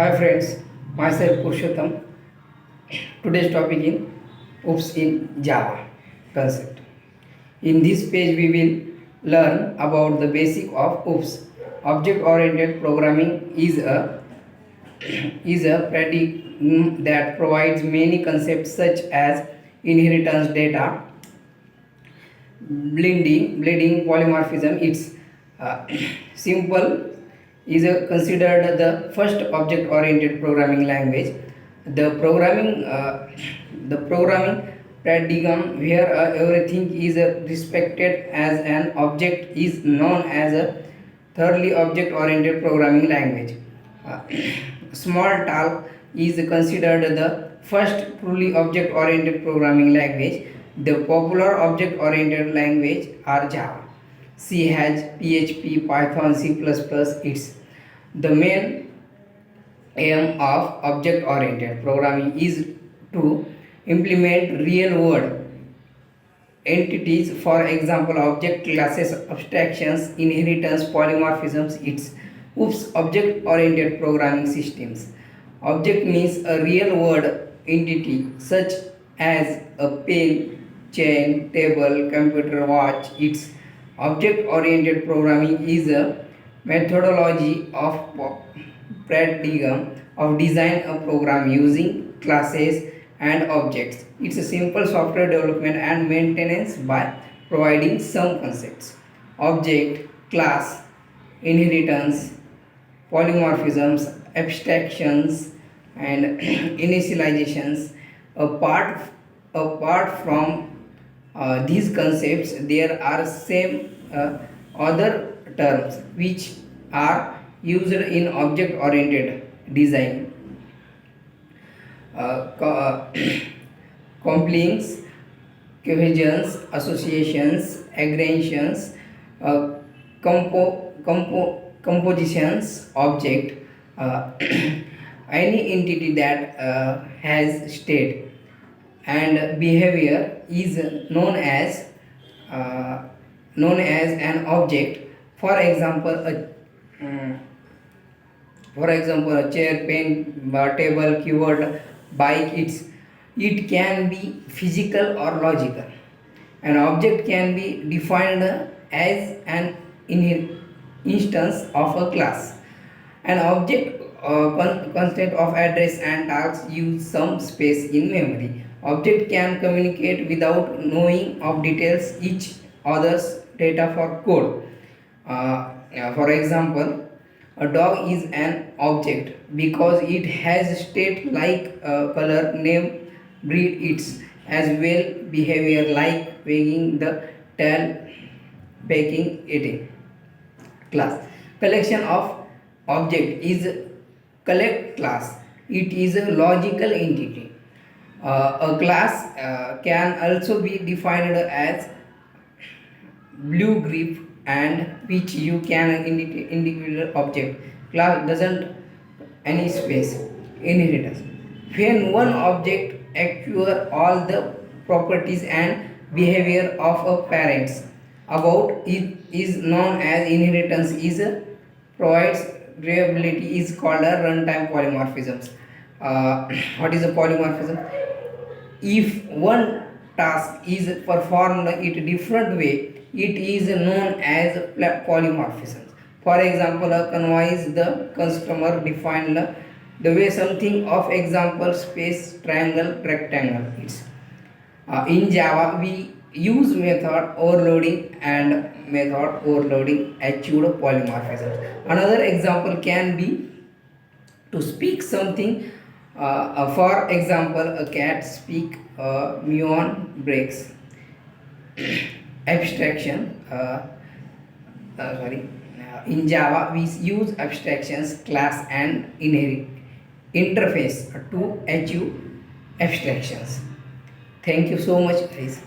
Hi friends, myself Purushottam. Today's topic is OOPS in Java concept. In this page we will learn about the basic of OOPS. Object oriented programming is a paradigm that provides many concepts such as inheritance data, blending, polymorphism. It's uh, simple is considered the first object-oriented programming language. The programming paradigm where everything is respected as an object is known as a thirdly object-oriented programming language. Uh, Smalltalk is considered the first truly object-oriented programming language. The popular object-oriented language are Java. C has PHP, Python, C++. It's the main aim of object-oriented programming is to implement real-world entities, for example, object classes, abstractions, inheritance, polymorphisms. It's OOPS object-oriented programming systems. Object means a real-world entity such as a pen, chain, table, computer, watch. It's object-oriented programming is a methodology of paradigm of design a program using classes and objects. It's a simple software development and maintenance by providing some concepts. Object, class, inheritance, polymorphisms, abstractions, and initializations. Apart, apart from these concepts, there are same other terms which are used in object-oriented design. uh, co- uh, Compliance, cohesions, associations, aggregations, compositions, object, any entity that has state and behavior is uh, known as an object. For example, a chair, pen, table, keyboard, bike. It can be physical or logical. An object can be defined as an instance of a class. An object constant of address and tasks use some space in memory. Object can communicate without knowing of details each other's data for code. For example, a dog is an object because it has state like color, name, breed. It's as well behavior like wagging the tail, pecking, eating. Class, collection of object is collect class. It is a logical entity. A class can also be defined as blue grip and which you can individual object. Class doesn't any space. Inheritance, when one object acquire all the properties and behavior of a parents about it is known as inheritance. Is provides durability is called a runtime polymorphisms. What is a polymorphism? If one task is performed in a different way, it is known as polymorphism. For example, a conveys the customer defined the way something of example space triangle rectangle. It's in Java we use method overloading and method overloading achieved polymorphism. Another example can be to speak something. For example, a cat speak, muon breaks. Abstraction, in Java we use abstractions, class and inherit interface to achieve abstractions. Thank you so much guys.